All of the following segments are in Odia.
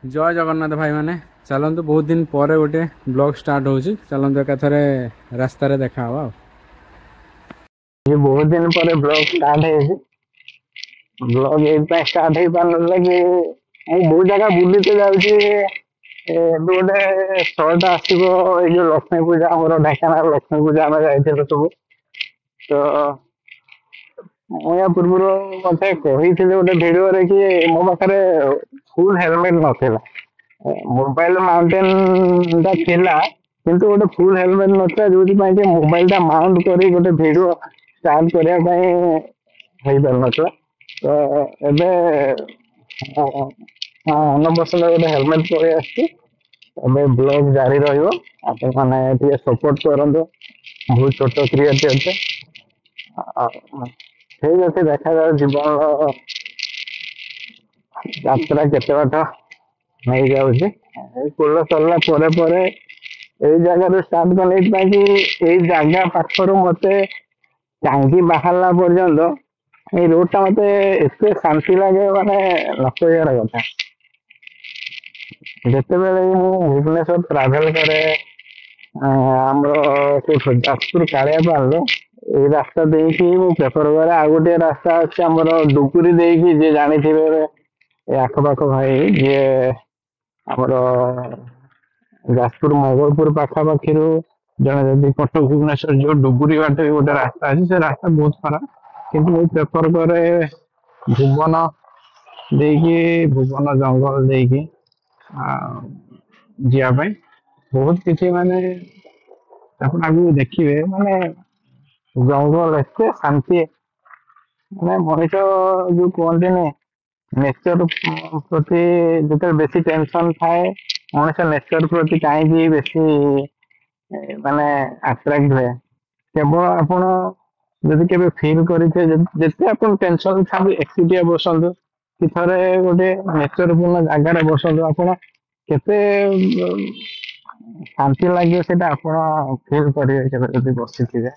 जय जगन्नाथ भाई माने चलतु बहुत दिन पर गोटे ब्लॉग स्टार्ट होची चलतु एकाथरे रास्तार देखा हवा ये बहुत दिन पर ब्लॉग स्टार्ट है। ब्लॉग एइथि स्टार्ट हो पारनला कि ମୁଁ ବହୁତ ଜାଗା ବୁଲିତେ ଯାଉଛି। ଏବେ ଗୋଟେ ଶୋଟା ଆସିବ ଏଇ ଯୋଉ ଲକ୍ଷ୍ମୀ ପୂଜା ଆମର ଢେଙ୍କାନାଳ ଲକ୍ଷ୍ମୀ ପୂଜା ଆମେ ଯାଇଥିଲୁ ସବୁ। ତ ମୁଁ ୟା ପୂର୍ବରୁ ମତେ କହିଥିଲି ଗୋଟେ ଭିଡିଓରେ କି ମୋ ପାଖରେ ଫୁଲ ହେଲମେଟ ନଥିଲା। ମୋବାଇଲ ମାଉଣ୍ଟେନ ଟା ଥିଲା କିନ୍ତୁ ଗୋଟେ ଫୁଲ ହେଲମେଟ ନଥିଲା ଯୋଉଥିପାଇଁ କି ମୋବାଇଲ ଟା ମାଉଣ୍ଟ କରି ଗୋଟେ ଭିଡିଓ ଷ୍ଟାର୍ଟ କରିବା ପାଇଁ ହେଇପାରୁନଥିଲା। ତ ଏବେ ଅନବସର ଗୋଟେ ହେଲମେଟ ପଳେଇ ଆସିଛି। ଏବେ ବ୍ଲଗ ଜାରି ରହିବ। ଆପଣ ମାନେ ଟିକେ ସପୋର୍ଟ କରନ୍ତୁ। ବହୁତ ଛୋଟ କ୍ରିଏଟ ଅଛି। ଠିକ ଅଛି ଦେଖାଯାଉ ଜୀବନର ଯାତ୍ରା କେତେ ବାଟ ନେଇଯାଉଛି। ଏଇ କୂଳ ସରିଲା ପରେ ପରେ ଏଇ ଜାଗାରୁ ଷ୍ଟାର୍ଟ କଲେ ଏଇଥିପାଇଁ କି ଏଇ ଜାଗା ପାଖରୁ ମତେ ଟାଙ୍ଗି ବାହାରିଲା ପର୍ଯ୍ୟନ୍ତ ଏଇ ରୋଡ ଟା ମତେ ଏତେ ଶାନ୍ତି ଲାଗେ ମାନେ ନ କହିବାର କଥା। ଯେତେବେଳେ ମୁଁ ଭୁବନେଶ୍ୱର ଟ୍ରାଭେଲ କରେ ଆମର କୋଉଠୁ ଯାଜପୁର କାଳିଆ ପାହାଡ଼ ଏଇ ରାସ୍ତା ଦେଇକି ମୁଁ ପ୍ରେଫର କରେ। ଆଉ ଗୋଟେ ରାସ୍ତା ଅଛି ଆମର ଡୁବୁରି ଦେଇକି ଯିଏ ଜାଣିଥିବେ ଏ ଆଖପାଖ ଭାଇ ଯିଏ ଆମର ଯାଜପୁର ମଙ୍ଗଳପୁର ପାଖାପାଖିରୁ ଜଣେ ଯଦି କଟକ ଭୁବନେଶ୍ୱର ଯିବ ଡୁବୁରି ବାଟେ ବି ଗୋଟେ ରାସ୍ତା ଅଛି। ସେ ରାସ୍ତା ବହୁତ ଖରାପ କିନ୍ତୁ ମୁଁ ପ୍ରେଫର କରେ ଭୁବନ ଦେଇକି ଭୁବନ ଜଙ୍ଗଲ ଦେଇକି ଯିବା ପାଇଁ। ବହୁତ କିଛି ମାନେ ଆପଣ ଆଗକୁ ଦେଖିବେ ମାନେ ଜଙ୍ଗଲ ଏତେ ଶାନ୍ତି ମାନେ ମଣିଷ ଯୋଉ କୁହନ୍ତିନି ନେଚର ପ୍ରତି ଯେତେବେଳେ ବେଶୀ ଟେନସନ ଥାଏ ମଣିଷ ନେଚର ପ୍ରତି କାହିଁକି ବେଶୀ ମାନେ ଆଟ୍ରାକ୍ଟ ହୁଏ। କେବଳ ଆପଣ ଯଦି କେବେ ଫିଲ୍ କରିଥିବେ ଯେତେ ଆପଣ ଟେନସନ ଥାନ୍ତି ଏକୁଟିଆ ବସନ୍ତୁ କି ଥରେ ଗୋଟେ ନେଚର ପୂର୍ଣ୍ଣ ଜାଗାରେ ବସନ୍ତୁ ଆପଣ କେତେ ଶାନ୍ତି ଲାଗିବ ସେଇଟା ଆପଣ ଫିଲ୍ କରିବେ କେବେ ଯଦି ବସିଥିବେ।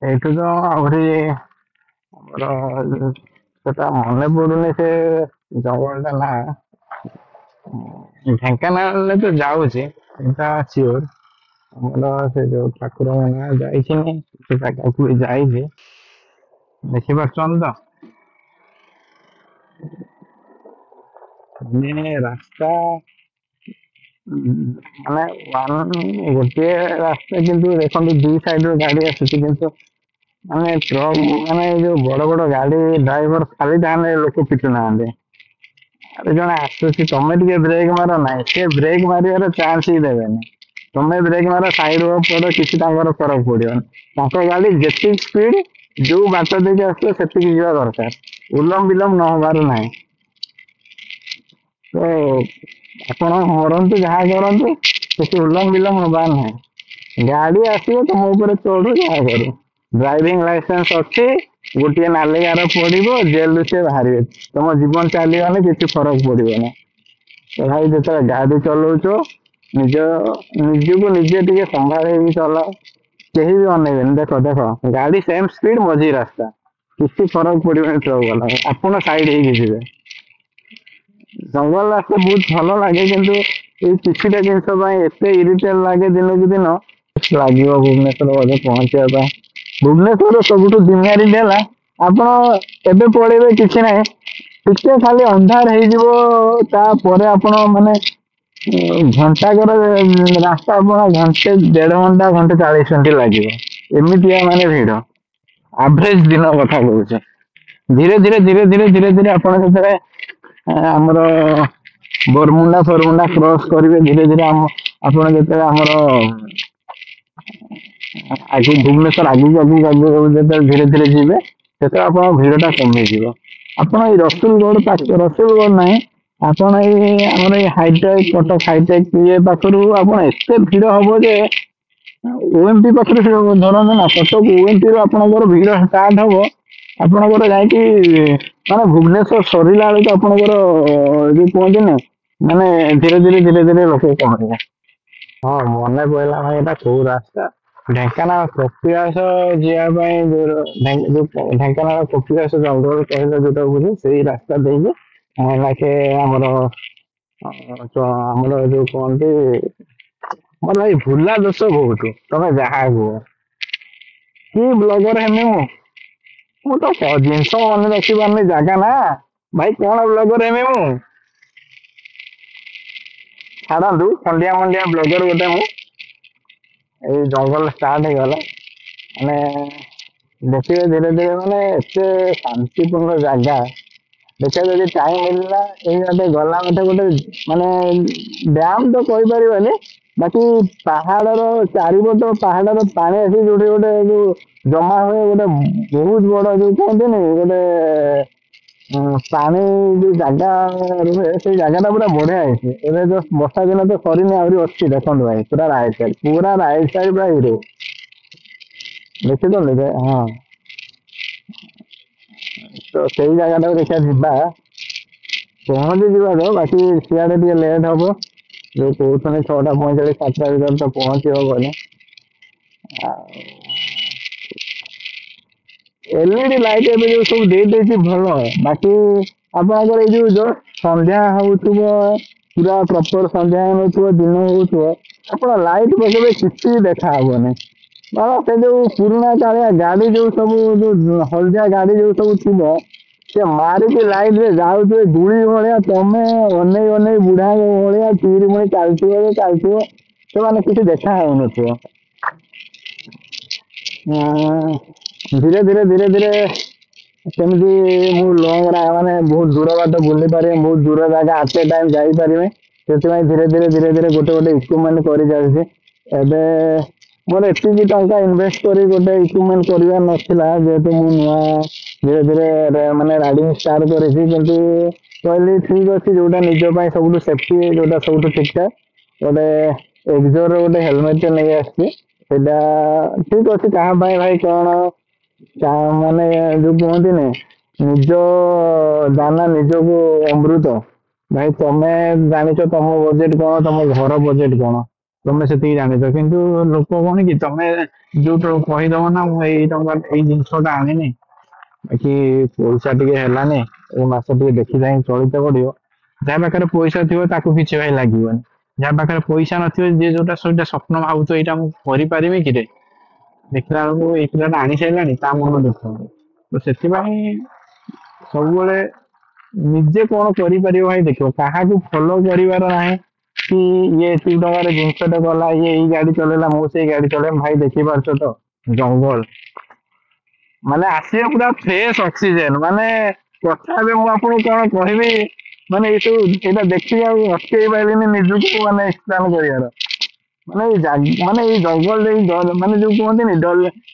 ଏଇଠୁ ତ ଆହୁରି ଆମର ସେଟା ମନେ ପଡୁନି ସେ ଜଙ୍ଗଲଟା ନା ଢେଙ୍କାନାଳରେ ତ ଯାଉଛି ଏଟା ସିଓର। ଆମର ସେ ଯୋଉ ଠାକୁର ନାଁ ଯାଇଛି ସେ ଜାଗାକୁ ବି ଯାଇଛି। ଦେଖିପାରୁଛନ୍ତି ତ ମାନେ ରାସ୍ତା ମାନେ ଗୋଟିଏ ରାସ୍ତା କିନ୍ତୁ ଦେଖନ୍ତୁ ଦୁଇ ସାଇଡ ରୁ ଗାଡି ଆସୁଛି କିନ୍ତୁ ମାନେ ଟ୍ରକ୍ ମାନେ ଏଇ ଯୋଉ ବଡ ବଡ ଗାଡି ଡ୍ରାଇଭର ଖାଲି ଧାନରେ ଲୋକ ପିଟୁ ନାହାନ୍ତି। ଆରେ ଜଣେ ଆସୁଛି ତମେ ଟିକେ ବ୍ରେକ୍ ମାର ନାହିଁ ସେ ବ୍ରେକ୍ ମାରିବାର ଚାନ୍ସ ହିଁ ଦେବେନି। ତମେ ବ୍ରେକ୍ ମାର ସାଇଡ ପଡ କିଛି ତାଙ୍କର ଫରକ ପଡିବନି। ତାଙ୍କ ଗାଡି ଯେତିକି ସ୍ପିଡ ଯୋଉ ବାଟ ଦେଇକି ଆସୁଥିବ ସେତିକି ଯିବା ଦରକାର ଉଲମ ବିଲମ ନ ହବାର ନାହିଁ। ତ ଆପଣ ମରନ୍ତୁ ଯାହା କରନ୍ତୁ କିଛି ଉଲମ ବିଲମ ହବାର ନାହିଁ। ଗାଡି ଆସିବ ତମ ଉପରେ ଚଢୁ ଯାହା କରୁ ଡ୍ରାଇଭିଂ ଲାଇସେନ୍ସ ଅଛି ଗୋଟିଏ ନାଲି ଗାର ପଡିବ ଜେଲରୁ ସେ ବାହାରିବେ ତମ ଜୀବନ ଚାଲିଗଲେ କିଛି ଫରକ ପଡିବନି। ତ ଭାଇ ଯେତେବେଳେ ଗାଡି ଚଲଉଛ ନିଜ ନିଜକୁ ନିଜେ ଟିକେ ସମ୍ଭାଳିକି ଚଲାଅ। କେହି ବି ଅନେଇବେନି ଦେଖ ଦେଖ ଗାଡି ସେମ ସ୍ପିଡ ମଝି ରାସ୍ତା କିଛି ଫରକ ପଡିବନି ଟ୍ରକ୍ ବାଲା ଆପଣ ସାଇଡ ହେଇକି ଯିବେ। ଜଙ୍ଗଲ ରାସ୍ତା ବହୁତ ଭଲ ଲାଗେ କିନ୍ତୁ ଏଇ କିଛିଟା ଜିନିଷ ପାଇଁ ଏତେ ଇରିଟେଟ ଲାଗେ ଦିନକୁ ଦିନ ଲାଗିବ ଭୁବନେଶ୍ୱର ବୋଧେ ପହଞ୍ଚିବା ପାଇଁ। ଭୁବନେଶ୍ୱର ସବୁଠୁ ଦୁନିଆରେ ହେଲା ଆପଣ ଏବେ ପଳେଇବେ କିଛି ନାହିଁ ଟିକେ ଖାଲି ଅନ୍ଧାର ହେଇଯିବ ତାପରେ ଆପଣ ମାନେ ଘଣ୍ଟାକର ରାସ୍ତା ଆପଣ ଘଣ୍ଟେ ଦେଢ ଘଣ୍ଟା ଘଣ୍ଟେ 40 ମିନିଟ ଲାଗିବ ଏମିତିଆ ମାନେ ଭିଡ। ଆଭରେଜ ଦିନ କଥା କହୁଛି। ଧୀରେ ଧୀରେ ଆପଣ ଯେତେବେଳେ ଆମର ବରମୁଣ୍ଡା ଫରମୁଣ୍ଡା କ୍ରସ କରିବେ ଧୀରେ ଧୀରେ ଆପଣ ଯେତେବେଳେ ଆମର ଆଗକୁ ଭୁବନେଶ୍ୱର ଆଗକୁ ଯେତେବେଳେ ଧୀରେ ଧୀରେ ଯିବେ ସେତେବେଳେ ଆପଣଙ୍କ ଭିଡ ଟା କମିଯିବ। ଆପଣ ଏଇ ରସୁଲଗଡ ପାଖ ରସୁଲଗଡ ନାହିଁ ଆପଣ ଏଇ ଆମର ଏଇ ହାଇଟେକ କଟକ ହାଇଟେକ ଇଏ ପାଖରୁ ଆପଣ ଏତେ ଭିଡ ହବ ଯେ ଓଏମପି ପାଖରେ ଧରନ୍ତୁ ନା କଟକ ଓଏମପି ରୁ ଆପଣଙ୍କର ଭିଡ ଷ୍ଟାର୍ଟ ହବ ଆପଣଙ୍କର ଯାଇକି ମାନେ ଭୁବନେଶ୍ୱର ସରିଲା ବେଳକୁ ଆପଣଙ୍କର ଯୋଉ କୁହନ୍ତି ନା ମାନେ ଧୀରେ ଧୀରେ ଲୋକ ପହଞ୍ଚିବେ। ହଁ ମନେ ପଇଲା ଭାଇ ଏଟା କୋଉ ରାସ୍ତା ଢେଙ୍କାନାଳ କପିଳାସ ଯିବା ପାଇଁ ଯୋଉ ଢେଙ୍କାନାଳ କପିଳାସ ଜଙ୍ଗଲ କହିଲେ ଯୋଉଟା ବୁଝେ ସେଇ ରାସ୍ତା ଦେଇକି ନାକେ ଆମର ଆମର ଯୋଉ କୁହନ୍ତି ମୋର ଭାଇ ଭୁଲା ଦୋଷ ବହୁତ ତମେ ଯାହା କୁହ କି ବ୍ଲଗର ହେମି ମୁଁ ତ ଜିନିଷ ମନେ ରଖି ପାରୁନି ଜାଗା ନା ଭାଇ କଣ ବ୍ଲଗର ହେମି ମୁଁ ଛାଡନ୍ତୁ ଖଣ୍ଡିଆ ମଣ୍ଡିଆ ବ୍ଲଗର ଗୋଟେ ମୁଁ ଏଇ ଜଙ୍ଗଲ ଷ୍ଟାର୍ଟ ହେଇଗଲା ମାନେ ଦେଖିବେ ଧୀରେ ଧୀରେ ମାନେ ଏତେ ଶାନ୍ତିପୂର୍ଣ୍ଣ ଜାଗା ଦେଖିବା ଯଦି ଟାଇମ ମିଳିଲା ଏଇ ଗୋଟେ ଗଲା ଗୋଟେ ମାନେ ଡ୍ୟାମ ତ କହିପାରିବାନି ବାକି ପାହାଡର ଚାରିପଟ ପାହାଡର ପାଣି ଆସି ଯୋଉଠି ଗୋଟେ ଯୋଉ ଜମା ହୁଏ ଗୋଟେ ବହୁତ ବଡ ଯୋଉ କୁହନ୍ତିନି ଗୋଟେ ପାଣି ଯୋଉ ଜାଗା ରୁହେ ସେଇ ଜାଗା ଟା ପୁରା ବଢିଆ ହେଇଛି ଏବେ ଜଷ୍ଟ ବର୍ଷା ଦିନ ତ ସରିନି ଆହୁରି ଅଛି ଦେଖନ୍ତୁ ଭାଇ ପୁରା ରାଇଟ ସାଇଡ ପୁରା ହିରୋ ଦେଖିଛନ୍ତି ହଁ ତ ସେଇ ଜାଗାଟାକୁ ଦେଖିବା ଯିବା ପହଞ୍ଚି ଯିବା ତ ବାକି ସିଆଡେ ଟିକେ ଲେଟ୍ ହବ ଯୋଉ କହୁଛନ୍ତି 6:45 7ଟା ଭିତରେ ତ ପହଞ୍ଚି ହବନି ଏଲଇଡି ଲାଇଟ୍ ଏବେ ଯୋଉ ସବୁ ଦେଇଦେଇଛି ଭଲ ବାକି ଆପଣଙ୍କର ଏଇ ଯୋଉ ସନ୍ଧ୍ୟା ହଉଥିବ ପୁରା ପ୍ରପର ସନ୍ଧ୍ୟା ହଉନଥିବ ଦିନ ହଉଥିବ ଆପଣ ଲାଇଟ୍ ପକେଇବେ କିଛି ବି ଦେଖା ହବନି ସେ ଯୋଉ ପୁରୁଣା କାଳିଆ ଗାଡି ଯୋଉ ସବୁ ଯୋଉ ହଳଦିଆ ଗାଡି ଯୋଉ ସବୁ ଥିବ ସେ ମାରିକି ଲାଇଟ୍ ରେ ଯାଉଥିବେ ଗୁଳି ଭଳିଆ ତମେ ଅନେଇ ଅନେଇ ବୁଢା ଭଳିଆ ଚିରି ମୁଳି ଚାଲିଥିବ ସେମାନେ କିଛି ଦେଖା ହଉନଥିବ ଧୀରେ ଧୀରେ ସେମିତି ମୁଁ ମାନେ ବହୁତ ଦୂର ବାଟ ବୁଲି ପାରିବି ବହୁତ ଦୂର ଜାଗା ଆଟ ଏ ଟାଇମ ଯାଇପାରିବି ସେଥିପାଇଁ ଧୀରେ ଧୀରେ ଗୋଟେ ଇକ୍ୱିପମେଣ୍ଟ କରି ଚାଲିଛି ଏବେ ମୋର ଏତିକି ଟଙ୍କା ଇନଭେଷ୍ଟ କରି ଗୋଟେ ଇକ୍ୱିପମେଣ୍ଟ କରିବାର ନଥିଲା ଯେହେତୁ ମୁଁ ନୂଆ ଧୀରେ ମାନେ ରାଇଡିଂ ଷ୍ଟାର୍ଟ କରିଛି କିନ୍ତୁ କହିଲି ଠିକ ଅଛି ଯୋଉଟା ନିଜ ପାଇଁ ସବୁଠୁ ସେଫଟି ଯୋଉଟା ସବୁଠୁ ଠିକ ଠାକ ଗୋଟେ ଏକ୍ସୋର ଗୋଟେ ହେଲମେଟ ଟେ ନେଇ ଆସିଛି ସେଇଟା ଠିକ ଅଛି କାହା ପାଇଁ ଭାଇ କଣ ମାନେ ଯୋଉ କୁହନ୍ତିନି ନିଜ ଦାନା ନିଜକୁ ଅମୃତ ଭାଇ ତମେ ଜାଣିଛ ତମ ବଜେଟ କଣ ତମ ଘର ବଜେଟ କଣ ତମେ ସେତିକି ଜାଣିଛ କିନ୍ତୁ ଲୋକ କଣ କି ତମେ ଯୋଉ କହିଦବ ନା ମୁଁ ଏଇ ଟଙ୍କା ଏଇ ଜିନିଷ ଟା ଆଣିନି ବାକି ପଇସା ଟିକେ ହେଲାନି ଏଇ ମାସ ଟିକେ ଦେଖି ଚାହିଁ ଚଳିତେ ପଡିବ ଯାହା ପାଖରେ ପଇସା ଥିବ ତାକୁ କିଛି ଭାଇ ଲାଗିବନି ଯାହା ପାଖରେ ପଇସା ନଥିବ ଯିଏ ଯୋଉଟା ସେଇଟା ସ୍ୱପ୍ନ ଭାବୁଥିବ ଏଇଟା ମୁଁ କରିପାରିବି କିରେ ଦେଖିଲା ବେଳକୁ ଏଇ ପିଲାଟା ଆଣି ସାରିଲାଣି ତା ମନ ଦୁଃଖ ତ ସେଥିପାଇଁ ସବୁବେଳେ ନିଜେ କଣ କରିପାରିବ ଭାଇ ଦେଖିବ କାହାକୁ ଫଲୋ କରିବାର ନାହିଁ କି ଇଏ ଏତିକି ଟଙ୍କାର ଜିନିଷଟା ଗଲା ଇଏ ଏଇ ଗାଡି ଚଲେଇଲା ମୁଁ ସେଇ ଗାଡି ଚଲେଇବି ଭାଇ ଦେଖିପାରୁଛ ତ ଜଙ୍ଗଲ ମାନେ ଆସିବ ପୁରା ଫ୍ରେଶ ଅକ୍ସିଜେନ ମାନେ କଥା ଏବେ ମୁଁ ଆପଣଙ୍କୁ କଣ କହିବି ମାନେ ଏଇ ସବୁ ଏଇଟା ଦେଖିକି ଆଉ ଅଟକେଇ ପାରିଲିନି ନିଜକୁ ମାନେ ଏକ୍ସପ୍ଲେନ କରିବାର ମାନେ ଏଇ ଜଙ୍ଗଲ ଦେଇ ମାନେ ଯୋଉ କୁହନ୍ତିନି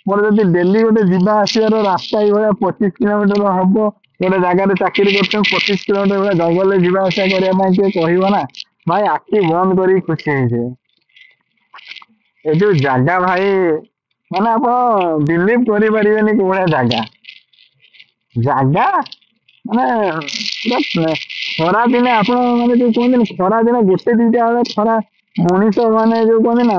ମୋର ଯଦି ଡେଲି ଗୋଟେ ଯିବା ଆସିବାର ରାସ୍ତା ଏଇଭଳିଆ 25 କିଲୋମିଟର ହବ ଗୋଟେ ଜାଗାରେ ଚାକିରି କରୁଛନ୍ତି 25 କିଲୋମିଟର ଭଳିଆ ଜଙ୍ଗଲରେ ଯିବା ଆସିବା କରିବା ପାଇଁ କିଏ କହିବ ନା ଭାଇ ଆଖି ବନ୍ଦ କରିକି ଖୁସି ହେଇଯିବେ ଏ ଯୋଉ ଜାଗା ଭାଇ ମାନେ ଆପଣ ବିଲିଭ କରିପାରିବେନି କୋଉ ଭଳିଆ ଜାଗା ମାନେ ପୁରା ଖରା ଦିନେ ଆପଣ ମାନେ ଯୋଉ କୁହନ୍ତିନି ଖରା ଦିନେ ଗୋଟେ ଦିଟା ବେଳେ ଖରା ମଣିଷ ମାନେ ଯୋଉ କୁହନ୍ତି ନା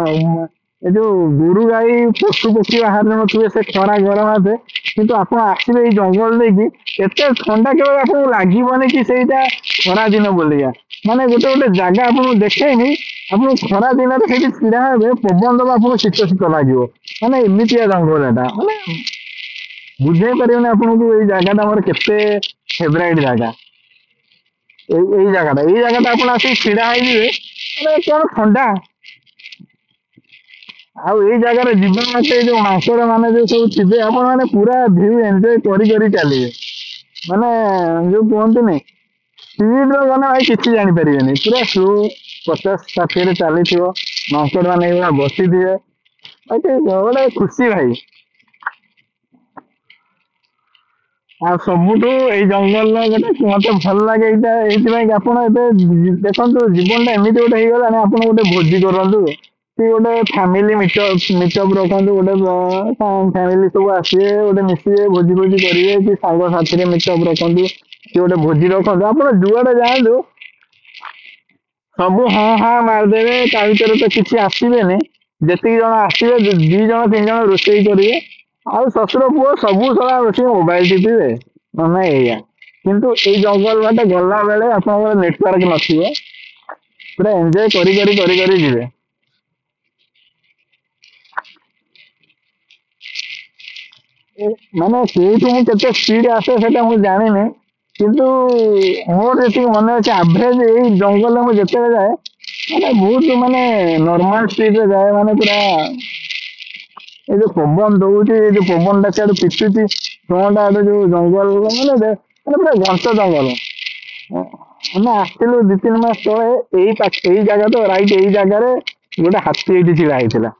ଏ ଯୋଉ ଗୋରୁ ଗାଈ ପଶୁ ପକ୍ଷୀ ବାହାରି ନଥିବେ ସେ ଖରା ଗରମ ଆସେ କିନ୍ତୁ ଆପଣ ଆସିବେ ଏଇ ଜଙ୍ଗଲ ଦେଇକି ଏତେ ଥଣ୍ଡା କେବଳ ଆପଣଙ୍କୁ ଲାଗିବନି କି ସେଇଟା ଖରା ଦିନ ବୋଲିକା ମାନେ ଗୋଟେ ଜାଗା ଆପଣଙ୍କୁ ଦେଖେଇନି ଆପଣ ଖରା ଦିନରେ ସେଇଠି ଛିଡା ହେବେ ପବନ ଦବା ଆପଣଙ୍କୁ ଶୀତ ଲାଗିବ ମାନେ ଏମିତିଆ ଜଙ୍ଗଲ ଏଟା ମାନେ ବୁଝେଇ ପାରିବନି ଆପଣଙ୍କୁ ଏଇ ଜାଗାଟା ଆମର କେତେ ଫେଭରାଇଟ ଜାଗା ଏଇ ଜାଗାଟା ଆପଣ ଆସିକି ଛିଡା ହେଇଯିବେ ମାନେ କଣ ଥଣ୍ଡା ଆଉ ଏଇ ଜାଗାରେ ଯିବା ମାତ୍ରେ ଯୋଉ ମାଙ୍କଡ ମାନେ ଯୋଉ ସବୁ ଥିବେ ଆପଣ ମାନେ ପୁରା ଭିଉ ଏନ୍ଜୟ କରି ଚାଲିବେ ମାନେ ଯୋଉ କୁହନ୍ତିନି ସ୍ପିଡରେ ଗଲେ ଭାଇ କିଛି ଜାଣିପାରିବେନି ପୁରା ସ୍ଲୋ 50 60 ଚାଲିଥିବ ମାଙ୍କଡ ମାନେ ଏଇଭଳିଆ ବସିଥିବେ ଗୋଟେ ଖୁସି ଭାଇ ଆଉ ସବୁଠୁ ଏଇ ଜଙ୍ଗଲର ଗୋଟେ ମତେ ଭଲ ଲାଗେ ଏଇଟା ଏଇଥିପାଇଁ କି ଆପଣ ଏବେ ଦେଖନ୍ତୁ ଜୀବନଟା ଏମିତି ଗୋଟେ ହେଇଗଲାଣି ଆପଣ ଗୋଟେ ଭୋଜି କରନ୍ତୁ କି ଗୋଟେ ଫ୍ୟାମିଲି ମିଟଅପ୍ ରଖନ୍ତୁ ଗୋଟେ ଫ୍ୟାମିଲି ସବୁ ଆସିବେ ଗୋଟେ ମିଶିବେ ଭୋଜି କରିବେ କି ସାଙ୍ଗ ସାଥିରେ ମିଟଅପ୍ ରଖନ୍ତୁ କି ଗୋଟେ ଭୋଜି ରଖନ୍ତୁ ଆପଣ ଯୁଆଡେ ଯାଆନ୍ତୁ ସବୁ ହଁ ହଁ ମାରିଦେବେ ତା ଭିତରେ ତ କିଛି ଆସିବେନି ଯେତିକି ଜଣ ଆସିବେ 2 ଜଣ 3 ଜଣ ରୋଷେଇ କରିବେ ଆଉ ଶ୍ୱଶୁର ପୁଅ ସବୁ ସଳା ବସିକି ମୋବାଇଲ ଟିପିବେ ମାନେ ଏଇଆ କିନ୍ତୁ ଏଇ ଜଙ୍ଗଲ ବାଟେ ଗଲା ବେଳେ ଆପଣଙ୍କର ନେଟୱାର୍କ ନଥିବ, ପୁରା ଏନ୍ଜୟ କରି କରି କରି କରି ଯିବେ। ମାନେ କୋଉଠୁ ମୁଁ କେତେ ସ୍ପିଡ ଆସେ ସେଟା ମୁଁ ଜାଣିନି, କିନ୍ତୁ ମୋର ଯେତିକି ମନେ ଅଛି ଆଭରେଜ ଏଇ ଜଙ୍ଗଲରେ ମୁଁ ଯେତେବେଳେ ଯାଏ ମାନେ ବହୁତ ମାନେ ନର୍ମାଲ ସ୍ପିଡରେ ଯାଏ, ମାନେ ପୁରା ଏଇ ଯୋଉ ପବନ ଦଉଛି, ଏଇ ଯୋଉ ପବନ ଟା ସିଆଡୁ ପିଟୁଛି ଫ୍ରଣ୍ଟ ଆଡେ ଯୋଉ ଜଙ୍ଗଲ ମାନେ ପୁରା ଘଞ୍ଚ ଜଙ୍ଗଲ। ଆମେ ଆସିଥିଲୁ 2-3 ମାସ ତଳେ ଏଇ ଜାଗା ତ ରାଇଟ ଏଇ ଜାଗାରେ ଗୋଟେ ହାତୀ ଏଇଠି ଛିଡା ହେଇଥିଲା।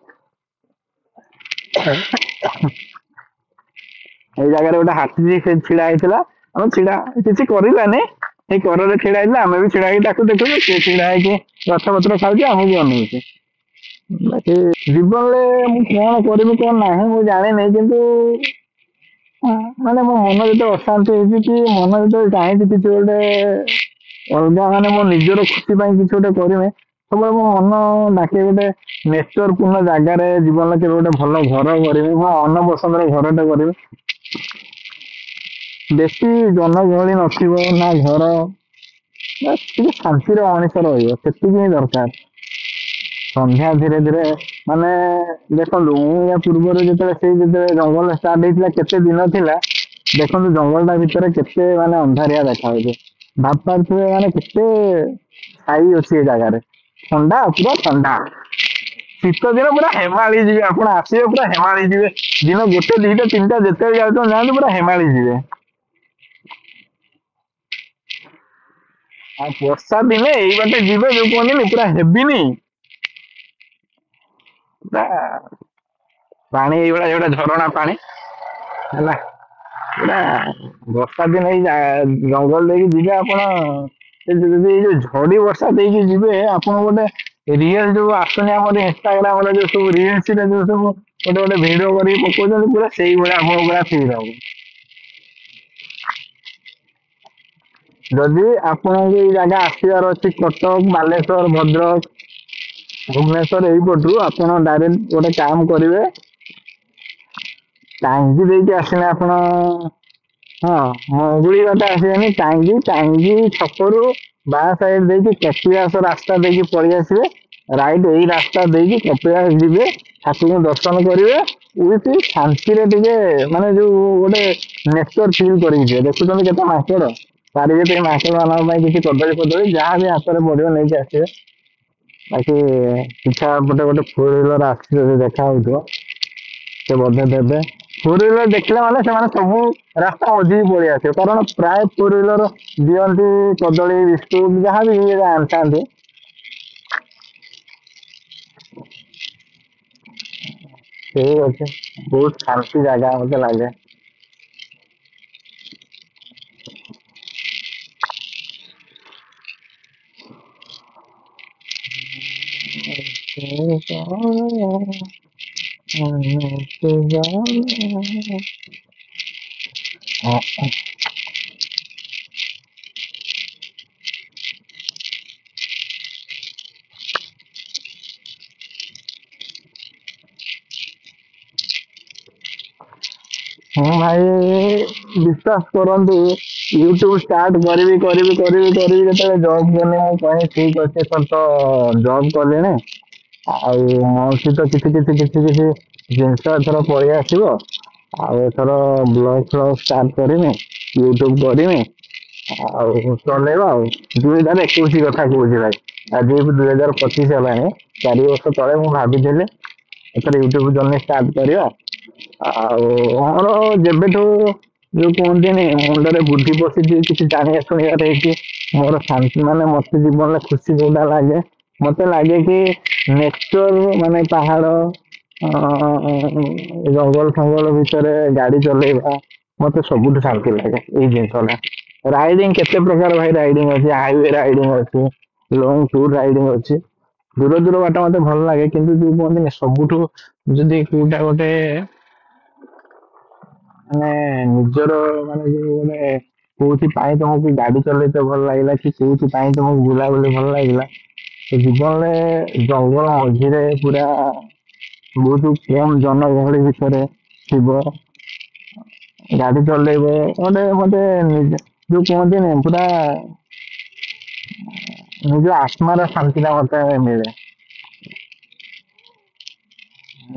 ଏଇ ଜାଗାରେ ଗୋଟେ ହାତୀ ସେ ଛିଡା ହେଇଥିଲା, ଆମେ ଛିଡା କିଛି କରିଲାନି, ଏଇ କରରେ ଛିଡା ହେଇଥିଲା, ଆମେ ବି ଛିଡା ହେଇକି ତାକୁ ଦେଖୁଛୁ, ସେ ଛିଡା ହେଇକି ଗଛ ପତ୍ର ଖାଉଛି ଆମକୁ ଅନଉଛି। ବାକି ଜୀବନରେ ମୁଁ କଣ କରିବି କଣ ନାହିଁ ମୁଁ ଜାଣିନି, କିନ୍ତୁ ମାନେ ମୋ ମନ ଯେତେବେଳେ ଅଶାନ୍ତି ହେଇଛି କି ମନ ଯେତେବେଳେ ଚାହିଁଛି କିଛି ଗୋଟେ ଅଲଗା ମାନେ ମୋ ନିଜର ଖୁସି ପାଇଁ କିଛି ଗୋଟେ କରିମି, ସବୁବେଳେ ମୋ ମନ ଡାକେ ଗୋଟେ ନେଚର ପୂର୍ଣ୍ଣ ଜାଗାରେ ଜୀବନରେ କେବେ ଗୋଟେ ଭଲ ଘର କରିବି, ମୋ ଅନପସନ୍ଦର ଘରଟେ କରିବି, ବେଶୀ ଜନଗହଳି ନଥିବ ନା ଘର, ବାସ୍ ଟିକେ ଶାନ୍ତିରେ ମଣିଷ ରହିବ, ସେତିକି ହିଁ ଦରକାର। ସନ୍ଧ୍ୟା ଧୀରେ ଧୀରେ ମାନେ ଦେଖନ୍ତୁ, ମୁଁ ୟା ପୂର୍ବରୁ ଯେତେବେଳେ ଜଙ୍ଗଲ ଷ୍ଟାର୍ଟ ହେଇଥିଲା କେତେ ଦିନ ଥିଲା, ଦେଖନ୍ତୁ ଜଙ୍ଗଲଟା ଭିତରେ କେତେ ମାନେ ଅନ୍ଧାରିଆ ଦେଖା ହଉଛି, ଭାବିପାରୁଥିବେ ମାନେ କେତେ ଛାଇ ଅଛି ଏ ଜାଗାରେ, ଥଣ୍ଡା ପୁରା ଥଣ୍ଡା। ଶୀତ ଦିନ ପୁରା ହେମାଳି ଯିବେ, ଆପଣ ଆସିବେ ପୁରା ହେମାଳି ଯିବେ, ଦିନ 1, 2, 3ଟା ଯେତେବେଳେ ଯାଉଛନ୍ତି ଯାଆନ୍ତୁ ପୁରା ହେମାଳି ଯିବେ। ଆଉ ବର୍ଷା ଦିନେ ଏଇ ବାଟେ ଯିବେ ଯୋଉ କୁହନ୍ତିନି ପୁରା ହେବିନି, ପୁରା ପାଣି ଏଇଭଳିଆ ଯୋଉଟା ଝରଣା ପାଣି ହେଲା, ପୁରା ବର୍ଷା ଦିନ ଏଇ ଜଙ୍ଗଲ ଦେଇକି ଯିବେ ଆପଣ, ଯଦି ଏଇ ଯୋଉ ଝଡି ବର୍ଷା ଦେଇକି ଯିବେ ଆପଣ ଗୋଟେ ରିଏଲ ଯୋଉ ଆସୁନି ଆମର ଇନଷ୍ଟାଗ୍ରାମରେ ଯୋଉ ସବୁ ରିଲ୍ସରେ ଯୋଉ ସବୁ ଗୋଟେ ଗୋଟେ ଭିଡିଓ କରିକି ପକଉଛନ୍ତି, ପୁରା ସେଇଭଳିଆ ଆପଣଙ୍କୁ ପୁରା ଫିଲ୍ ହବ। ଯଦି ଆପଣଙ୍କୁ ଏଇ ଜାଗା ଆସିବାର ଅଛି କଟକ, ବାଲେଶ୍ଵର, ଭଦ୍ରକ, ଭୁବନେଶ୍ଵର ଏଇପଟରୁ ଆପଣ ଡାଇରେକ୍ଟ ଗୋଟେ କାମ କରିବେ, ଟାଙ୍ଗୀ ଦେଇକି ଆସିଲେ ଆପଣ, ହଁ ମଙ୍ଗୁଳି ବାଟେ ଆସିବେନି, ଟାଙ୍ଗୀ ଛକରୁ ବାଁ ସାଇଡ ଦେଇକି କପିଳାସ ରାସ୍ତା ଦେଇକି ପଳେଇ ଆସିବେ, ରାଇଟ ଏଇ ରାସ୍ତା ଦେଇକି କପିଳାସ ଯିବେ, ଠାକୁରଙ୍କୁ ଦର୍ଶନ କରିବେ, ଉଇଥି ଶାନ୍ତିରେ ଟିକେ ମାନେ ଯୋଉ ଗୋଟେ ନେଚର ଫିଲ୍ କରିକି ଯିବେ। ଦେଖୁଛନ୍ତି କେତେ ମାଙ୍କଡ, ପାରିବେ ଟିକେ ମାଙ୍କଡ ମାନଙ୍କ ପାଇଁ କିଛି କଦଳୀ ଫଦଳୀ ଯାହା ବି ହାତରେ ପଡିବ ନେଇକି ଆସିବେ। ବାକି ପିଛା ପଟେ ଗୋଟେ 4 ହ୍ୱିଲର ଆସିଛି ଯଦି ଦେଖା ହଉଥିବ, ସେ ବୋଧେ ଦେବେ। 4 ହ୍ୱିଲର ଦେଖିଲା ମାନେ ସେମାନେ ସବୁ ରାସ୍ତା ମଝିକି ପଳେଇ ଆସିବେ, କାରଣ ପ୍ରାୟ 4 ହ୍ୱିଲର ଦିଅନ୍ତି କଦଳୀ ବିସ୍କୁଟ ଯାହା ବି ଇଏ ଆଣିଥାନ୍ତି। ଠିକ ଅଛି, ବହୁତ ଶାନ୍ତି ଜାଗା ମତେ ଲାଗେ। ହଁ ଭାଇ, ବିଶ୍ୱାସ କରନ୍ତୁ ୟୁଟ୍ୟୁବ ଷ୍ଟାର୍ଟ କରିବି କରିବି କରିବି କରିବି ଯେତେବେଳେ ଜବ୍ କଲି ମୁଁ କହେ ଠିକ ଅଛି ଏଥର ତ ଜବ୍ କଲିଣି, ଆଉ ମୋ ସହିତ କିଛି କିଛି କିଛି କିଛି ଜିନିଷ ଏଥର ପଳେଇ ଆସିବ, ଆଉ ଏଥର ବ୍ଲଗ ଫ୍ଲଗ ଷ୍ଟାର୍ଟ କରିମି, ୟୁଟ୍ୟୁବ କରିମି, ଆଉ ଚଲେଇବା ଆଉ। 2021 କଥା କହୁଛି ଭାଇ, ଆଜି 2025 ହେଲାଣି, 4 ବର୍ଷ ତଳେ ମୁଁ ଭାବିଥିଲି ଏଥର ୟୁଟ୍ୟୁବ ଜର୍ଣ୍ଣି ଷ୍ଟାର୍ଟ କରିବା। ଆଉ ମୋର ଯେବେଠୁ ଯୋଉ କୁହନ୍ତିନି ମୁଣ୍ଡରେ ବୁଦ୍ଧି ପଶିଛି, କିଛି ଜାଣିବା ଶୁଣିବାର ହେଇଛି, ମୋର ଶାନ୍ତି ମାନେ ମତେ ଜୀବନରେ ଖୁସି ଯୋଉଟା ଲାଗେ, ମତେ ଲାଗେ କି ନେଚର ମାନେ ପାହାଡ, ଜଙ୍ଗଲ ଫଙ୍ଗଲ ଭିତରେ ଗାଡି ଚଲେଇବା ମତେ ସବୁଠୁ ଶାନ୍ତି ଲାଗେ। ଏଇ ଜିନିଷଟା ରାଇଡିଙ୍ଗ କେତେ ପ୍ରକାର ଭାଇ ରାଇଡିଙ୍ଗ ଅଛି, ହାଇୱେ ରାଇଡିଙ୍ଗ ଅଛି, ଲଙ୍ଗ ଟୁର ରାଇଡିଙ୍ଗ ଅଛି, ଦୂର ଦୂର ବାଟ ମତେ ଭଲ ଲାଗେ, କିନ୍ତୁ ଯୋଉ କୁହନ୍ତିନି ସବୁଠୁ ଯଦି କୋଉଟା ଗୋଟେ ମାନେ ନିଜର ମାନେ ଯୋଉ ମାନେ କୋଉଥିପାଇଁ ତମକୁ ଗାଡି ଚଲେଇତେ ଭଲ ଲାଗିଲା କି କୋଉଥିପାଇଁ ତମକୁ ବୁଲାବୁଲି ଭଲ ଲାଗିଲା, ତ ଜୀବନରେ ଜଙ୍ଗଲ ମଝିରେ ପୁରା ବହୁତ କମ ଜନଗହଳି ଭିତରେ ଥିବ, ଗାଡି ଚଲେଇବ ଗୋଟେ ମତେ ଯୋଉ କୁହନ୍ତିନି ପୁରା ନିଜ ଆତ୍ମାର ଶାନ୍ତିଟା ମତେ ମିଳେ।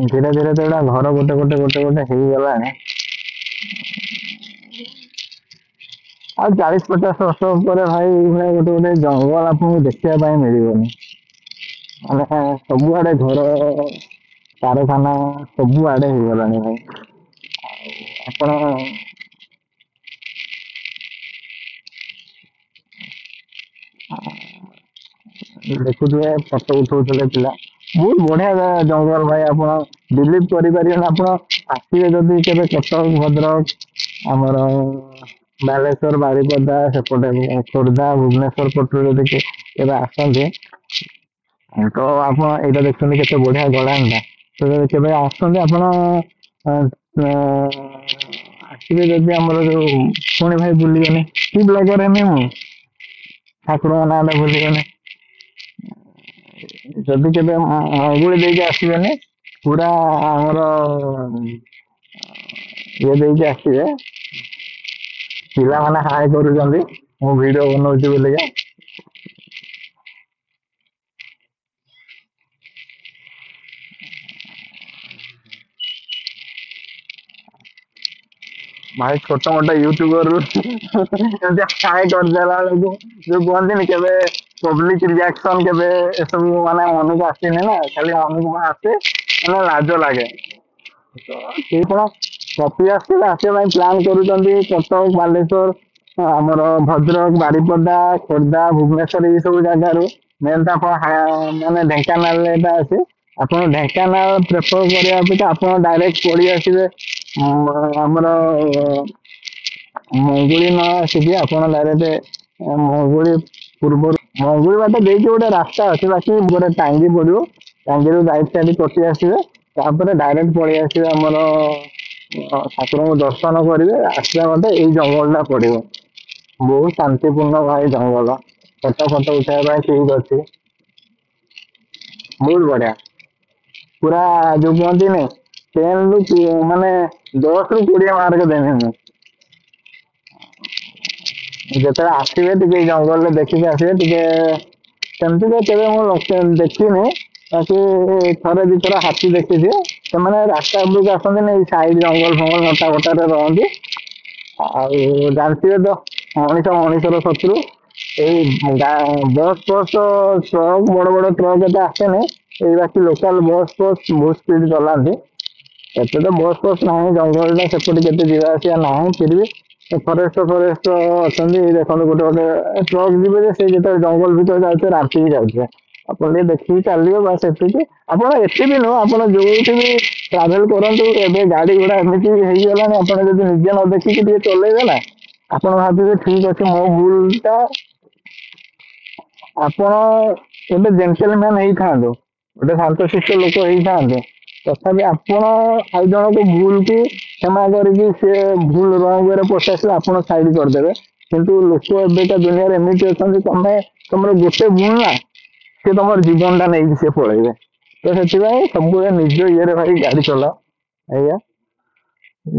ଧୀରେ ଧୀରେ ତ ଏଇଟା ଘର ଗୋଟେ ଗୋଟେ ଗୋଟେ ଗୋଟେ ହେଇଗଲାଣି। ଆଉ 40-50 ବର୍ଷ ପରେ ଭାଇ ଏଇଭଳିଆ ଗୋଟେ ଗୋଟେ ଜଙ୍ଗଲ ଆପଣଙ୍କୁ ଦେଖିବା ପାଇଁ ମିଳିବନି। ମାନେ ସବୁଆଡେ ଘର କାରଖାନା ସବୁଆଡେ ହେଇଗଲାଣି ଭାଇ। ଆପଣ ଦେଖୁଥିବେ ଫଟୋ ଉଠଉଥିଲେ ପିଲା, ବହୁତ ବଢିଆ ଜଙ୍ଗଲ ଭାଇ। ଆପଣ ବିଲିଭ କରିପାରିବେନି, ଆପଣ ଆସିବେ ଯଦି କେବେ କଟକ ଭଦ୍ରକ ଆମର ବାଲେଶ୍ୱର ବାରିପଦା ସେପଟେ ଖୋର୍ଦ୍ଧା ଭୁବନେଶ୍ୱର ପଟରୁ ଯଦି କେବେ ଆସନ୍ତି ତ ଆପଣ ଏଇଟା ଦେଖୁଛନ୍ତି କେତେ ବଢିଆ ଗଳାଣଟା। ତ ଯଦି କେବେ ଆସନ୍ତି ଆପଣ ଆସିବେ ଯଦି ଆମର ଯୋଉ ପୁଣି ଭାଇ ବୁଲିବେନି କି ବ୍ଲଗର ହେମି ମୁଁ ଠାକୁରଙ୍କ ନାଁଟା ଭୁଲିଗଲେ। ଯଦି କେବେ ମଙ୍ଗୁଳି ଦେଇକି ଆସିବେନି ପୁରା ଆମର ଇଏ ଦେଇକି ଆସିବେ। ପିଲାମାନେ ହାଏ କରୁଛନ୍ତି ମୁଁ ଭିଡିଓ ବନଉଛି ବୋଲିକା। ଭାଇ ଛୋଟ ମୋଟ ୟୁଟ୍ୟୁବର ଏମିତି ହାଏ କରିଦେଲା ବେଳକୁ ଯୋଉ କୁହନ୍ତିନି କେବେ ପବ୍ଲିକ ରିଆକ୍ସନ କେବେ ଏସବୁ ମାନେ ମନକୁ ଆସିନି ନା, ଖାଲି ମନକୁ ଆସେ ମାନେ ଲାଜ ଲାଗେ। ସେଇ କଣ କପିଳାସ ଆସିବା ପାଇଁ ପ୍ଲାନ୍ କରୁଛନ୍ତି କଟକ ବାଲେଶ୍ୱର ଆମର ଭଦ୍ରକ ବାରିପଦା ଖୋର୍ଦ୍ଧା ଭୁବନେଶ୍ୱର ଏଇ ସବୁ ଜାଗାରୁ ମେନ୍ ତ ଆପଣ ମାନେ ଢେଙ୍କାନାଳରେ ଏଇଟା ଅଛି। ଆପଣ ଢେଙ୍କାନାଳ ପ୍ରେଫର କରିବା ଅପେକ୍ଷା ଆପଣ ଡାଇରେକ୍ଟ ପଳେଇ ଆସିବେ ଆମର ମଙ୍ଗୁଳି ନ ଆସିକି ଆପଣ ଡାଇରେକ୍ଟ ମଙ୍ଗୁଳି ପୂର୍ବରୁ ମଙ୍ଗୁଳି ବାଟ ଦେଇକି ଗୋଟେ ରାସ୍ତା ଅଛି, ବାକି ଗୋଟେ ଟାଙ୍ଗି ପଡିବ, ଟାଙ୍ଗିରୁ ରାଇଟ୍ ସାଇଡ୍ କଟି ଆସିବେ ତାପରେ ଡାଇରେକ୍ଟ ପଳେଇ ଆସିବେ ଆମର ଠାକୁରଙ୍କୁ ଦର୍ଶନ କରିବେ। ଆସିବା ବାଟେ ଏଇ ଜଙ୍ଗଲଟା ପଡିବ, ବହୁତ ଶାନ୍ତିପୂର୍ଣ୍ଣ ଭାଇ ଜଙ୍ଗଲ। ଫଟୋ ଫଟୋ ଉଠେଇବା ପାଇଁ ଠିକ ଅଛି, ବହୁତ ବଢିଆ। ପୁରା ଯୋଉ କୁହନ୍ତିନି 10 ରୁ ମାନେ 10 ରୁ 20 ମାର୍କ ଦେମି ମୁଁ। ଯେତେବେଳେ ଆସିବେ ଟିକେ ଜଙ୍ଗଲରେ ଦେଖିକି ଆସିବେ। ଟିକେ ସେମିତି ତ କେବେ ମୁଁ ଦେଖିନି, ବାକି ଥରେ ଦିଥର ହାତୀ ଦେଖିଛି। ସେମାନେ ରାସ୍ତା ଉପରକୁ ଆସନ୍ତିନି, ଏଇ ସାଇଡ ଜଙ୍ଗଲ ଫଙ୍ଗଲ ନଟା ଫଟାରେ ରହନ୍ତି। ଆଉ ଜାଣିଥିବେ ତ ମଣିଷ ମଣିଷର ଶତ୍ରୁ। ଏଇ ବସ୍ ଫସ୍ ଟ୍ରକ୍ ବଡ ବଡ ଟ୍ରକ୍ ଏତେ ଆସେନି, ଏଇ ବାକି ଲୋକାଲ ବସ୍ ଫସ୍ ବହୁତ ସ୍ପିଡ ଚଲାନ୍ତି। ଏତେ ତ ବସ୍ ଫସ୍ ନାହିଁ, ଜଙ୍ଗଲଟା ସେପଟେ କେତେ ଯିବା ଆସିବା ନାହିଁ। ଫିର ବି ଫରେଷ୍ଟ ଅଛନ୍ତି, ଦେଖନ୍ତୁ ଗୋଟେ ଗୋଟେ ଟ୍ରକ୍ ଯିବେ ଯେ ସେ ଯେତେବେଳେ ଜଙ୍ଗଲ ଭିତରେ ଯାଉଥିବେ ରାମ୍ପିକି ଯାଉଥିବେ। ଆପଣ ଟିକେ ଦେଖିକି ଚାଲିବେ ବାସ୍ ଏତିକି। ଆପଣ ଏତେ ବି ନୁହଁ, ଆପଣ ଯୋଉଠି ବି ଟ୍ରାଭେଲ କରନ୍ତୁ ଏବେ ଗାଡି ଘୋଡା ଏମିତି ହେଇଗଲାଣି, ଆପଣ ଯଦି ନିଜେ ନ ଦେଖିକି ଟିକେ ଚଲେଇବେ ନା ଆପଣ ଭାବିବେ ଠିକ ଅଛି ମୋ ଭୁଲଟା। ଆପଣ ଏବେ ଜେଣ୍ଟଲମ୍ୟାନ ହେଇଥାନ୍ତୁ, ଗୋଟେ ଶାନ୍ତଶିଷ୍ଟ ଲୋକ ହେଇଥାନ୍ତୁ, ତଥାପି ଆପଣ ଆଉ ଜଣଙ୍କ ଭୁଲକୁ କ୍ଷମା କରିକି ସେ ଭୁଲ ରଙ୍ଗ ରେ ପଶିଆସିଲେ ଆପଣ ସାଇଡ କରିଦେବେ। କିନ୍ତୁ ଲୋକ ଏବେକା ଦୁନିଆରେ ଏମିତି ଅଛନ୍ତି, ତମର ଗୋଟେ ଭୁଲ ନା ସେ ତମର ଜୀବନ ଟା ନେଇକି ସେ ପଳେଇବେ। ତ ସେଥିପାଇଁ ସବୁବେଳେ ନିଜ ଇଏରେ ଭାଇ ଗାଡି ଚଲାଅ। ଆଜ୍ଞା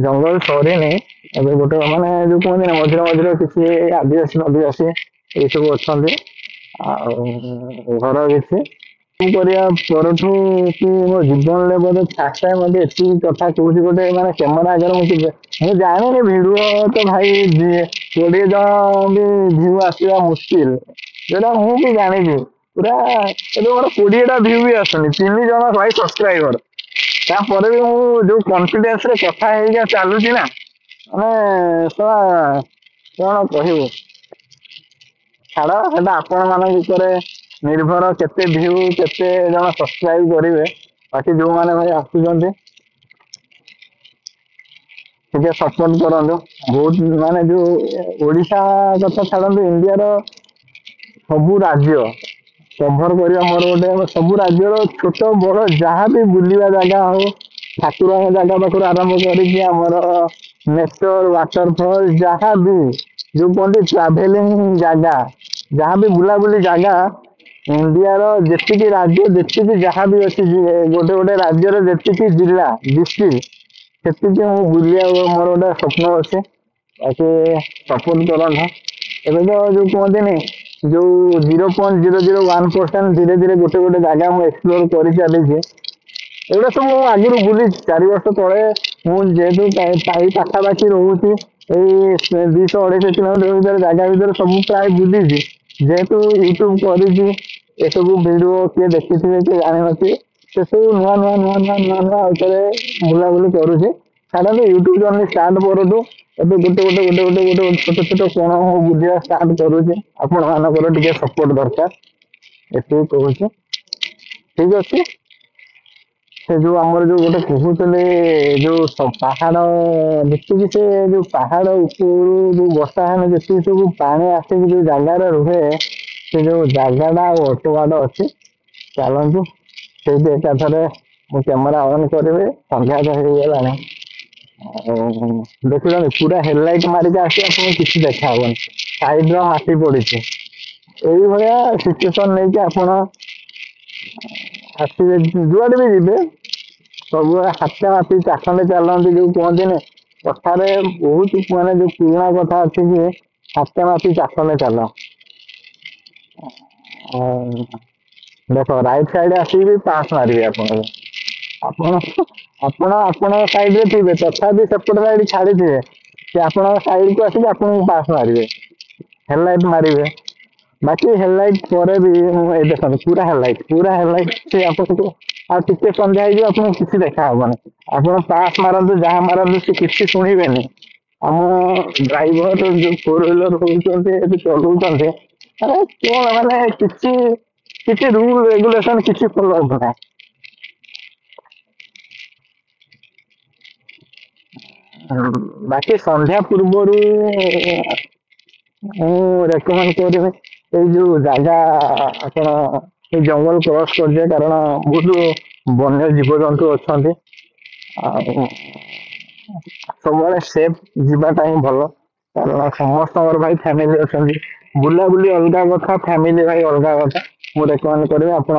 ଜଙ୍ଗଲ ସରିନି, ଏବେ ଗୋଟେ ମାନେ ଯୋଉ କୁହନ୍ତି ନା ମଝିରେ ମଝିରେ କିଛି ଆଦିବାସୀ ଫାଦିବାସୀ ଏଇ ସବୁ ଅଛନ୍ତି ଆଉ ଘର କିଛି କରିବା ପରଠୁ କି ମୋ ଜୀବନରେ ବୋଧେ ଫାର୍ଷ୍ଟ ଟାଇମ୍ ମୋତେ ଏତିକି କଥା କହୁଛି ଗୋଟେ ମାନେ କ୍ୟାମେରା ଆଗରେ ମୁଁ ଜାଣିନି ଭିଡିଓ ତ ଭାଇ 20 ଜଣ ବି ଭିଉ ଆସିବା ମୁସ୍କିଲ, ଯୋଉଟା ମୁଁ ବି ଜାଣିଛି। ପୁରା ଏବେ ମୋର 20ଟା ଭିଉ ବି ଆସୁନି, 3 ଜଣ ଭାଇ ସବସ୍କ୍ରାଇବର। ତାପରେ ବି ମୁଁ ଯୋଉ କନଫିଡେନ୍ସ ରେ କଥା ହେଇକା ଚାଲୁଛି ନା, ମାନେ ଶଳା କଣ କହିବୁ। ଛାଡ ସେଟା ଆପଣ ମାନଙ୍କ ଉପରେ ନିର୍ଭର, କେତେ ଭିଉ କେତେ ଜଣ ସବସ୍କ୍ରାଇବ କରିବେ। ବାକି ଯୋଉମାନେ ଭାଇ ଆସୁଛନ୍ତି ଟିକେ ସପୋର୍ଟ କରନ୍ତୁ। ବହୁତ ମାନେ ଯୋଉ ଓଡିଶା କଥା ଛାଡନ୍ତୁ, ଇଣ୍ଡିଆର ସବୁ ରାଜ୍ୟ କଭର କରିବା ମୋର ଗୋଟେ, ସବୁ ରାଜ୍ୟର ଛୋଟ ବଡ ଯାହାବି ବୁଲିବା ଜାଗା ହଉ, ଠାକୁରଙ୍କ ଜାଗା ପାଖରୁ ଆରମ୍ଭ କରିକି ଆମର ନେଚର ୱାଟରଫଲ ଯାହାବି ଯୋଉ କୁହନ୍ତି ଟ୍ରାଭେଲିଂ ଜାଗା, ଯାହାବି ବୁଲାବୁଲି ଜାଗା ଇଣ୍ଡିଆର ଯେତିକି ରାଜ୍ୟ ଯେତିକି ଯାହାବି ଅଛି, ଗୋଟେ ଗୋଟେ ରାଜ୍ୟର ଯେତିକି ଜିଲ୍ଲା ଡିଷ୍ଟ୍ରିକ୍ଟ ସେତିକି ମୁଁ ବୁଲିବା ମୋର ଗୋଟେ ସ୍ୱପ୍ନ ଅଛି। ବାକି ସପୋର୍ଟ କରନ୍ତୁ। ଏବେ ତ ଯୋଉ କୁହନ୍ତିନି ଯୋଉ 0.001% ଧୀରେ ଧୀରେ ଗୋଟେ ଗୋଟେ ଜାଗା ମୁଁ ଏକ୍ସପ୍ଲୋର କରି ଚାଲିଛି। ଏଗୁଡ଼ା ସବୁ ମୁଁ ଆଗରୁ ବୁଲିଛି 4 ବର୍ଷ ତଳେ। ମୁଁ ଯେହେତୁ ପାଇ ପାଖାପାଖି ରହୁଛି ଏଇ 200-250 କିଲୋମିଟର ଭିତରେ ଜାଗା ଭିତରେ ସବୁ ପ୍ରାୟ ବୁଲିଛି। ଯେହେତୁ ୟୁଟ୍ୟୁବ କରିଛି ଏସବୁ ଭିଡିଓ କିଏ ଦେଖିଥିବେ କିଏ ଜାଣିନଥିବେ, ସେସବୁ ନୂଆ ଆଉଥରେ ବୁଲାବୁଲି କରୁଛି। ଛାଡ଼ନ୍ତୁ ୟୁଟ୍ୟୁବ ଜର୍ଣ୍ଣି ଷ୍ଟାର୍ଟ ପରଠୁ ଏବେ ଗୋଟେ ଛୋଟ ଛୋଟ କୋଣ ମୁଁ ବୁଲିବା ଷ୍ଟାର୍ଟ କରୁଛି। ଆପଣ ମାନଙ୍କର ଟିକେ ସପୋର୍ଟ ଦରକାର, ଏତିକି କହୁଛି। ଠିକ ଅଛି। ସେ ଯୋଉ ଆମର ଯୋଉ ଗୋଟେ କହୁଥିଲେ ଯୋଉ ପାହାଡ ଯେତିକି, ସେ ଯୋଉ ପାହାଡ ଉପରୁ ଯୋଉ ବର୍ଷା ହେଲେ ଯେତିକି ସବୁ ପାଣି ଆସିକି ଯୋଉ ଜାଗାରେ ରୁହେ, ସେ ଯୋଉ ଜାଗାଟା ଆଉ ଅଳ୍ପ ବାଟ ଅଛି। ଚାଲନ୍ତୁ ସେଇଠି ଏକାଥରେ ମୁଁ କ୍ୟାମେରା ଅନ୍ କରିବି। ସନ୍ଧ୍ୟା ତ ହେଇଗଲାଣି। ଆଉ ଦେଖୁଛନ୍ତି ପୁରା ହେଡଲାଇଟ ମାରିକି ଆସିବ, ଆପଣଙ୍କୁ କିଛି ଦେଖା ହବନି, ସାଇଡ ର ମାଟି ପଡିଛି। ଏଇଭଳିଆ ସିଚୁଏସନ ନେଇକି ଆପଣ ଆସିବେ, ଯୁଆଡେ ବି ଯିବେ ସବୁବେଳେ ହାତେ ମାପି ଚାଖଣ୍ଡେ ଚାଲନ୍ତି। ଯୋଉ କୁହନ୍ତିନି କଥାରେ ବହୁତ ମାନେ ଯୋଉ ପୁରୁଣା କଥା ଅଛି କି ହାତେ ମାପି ଚାଖଣ୍ଡେ ଚାଲ। ଦେଖ ରାଇଟ ସାଇଡ ଆସିକି ବି ପାସ୍ ମାରିବେ ଆପଣଙ୍କୁ। ଆପଣ ଆପଣଙ୍କ ସାଇଡ ରେ ଥିବେ, ତଥାପି ସେପଟ ସାଇଡ ଛାଡିଥିବେ, ସେ ଆପଣଙ୍କ ସାଇଡ କୁ ଆସିକି ଆପଣଙ୍କୁ ପାସ୍ ମାରିବେ, ହେଡଲାଇଟ ମାରିବେ। ବାକି ହେଡଲାଇଟ ପରେ ବି ଏଇ ଦେଖନ୍ତୁ ପୁରା ହେଡଲାଇଟ ସେ ଆପଣଙ୍କୁ ଆଉ ଟିକେ ସନ୍ଧ୍ୟା ହେଇଯିବ, ଆପଣଙ୍କୁ କିଛି ଦେଖା ହବନି। ଆପଣ ପାସ୍ ମାରନ୍ତୁ ଯାହା ମାରନ୍ତୁ ସେ କିଛି ଶୁଣିବେନି। ଆମ ଡ୍ରାଇଭର ଯୋଉ 4 ହ୍ୱିଲର ହଉଛନ୍ତି ଏଠି ଚଲଉଛନ୍ତି, ଆରେ କଣ ମାନେ କିଛି ରୁଲ ରେଗୁଲେସନ କିଛି ଫଲୋ ନାହିଁ। ବାକି ସନ୍ଧ୍ୟା ପୂର୍ବରୁ ମୁଁ ରେକମେଣ୍ଡ କରିବି ଏଇ ଯୋଉ ଜାଗା ଆପଣ ଏଇ ଜଙ୍ଗଲ କ୍ରସ କରିବେ, କାରଣ ବହୁତ ବନ୍ୟ ଜୀବଜନ୍ତୁ ଅଛନ୍ତି। ଆଉ ସବୁବେଳେ ସେଫ ଯିବାଟା ହିଁ ଭଲ, କାରଣ ସମସ୍ତଙ୍କର ଭାଇ ଫ୍ୟାମିଲି ଅଛନ୍ତି। ବୁଲାବୁଲି ଅଲଗା କଥା, ଫ୍ୟାମିଲି ଭାଇ ଅଲଗା କଥା। ମୁଁ ରେକମେଣ୍ଡ କରିବି ଆପଣ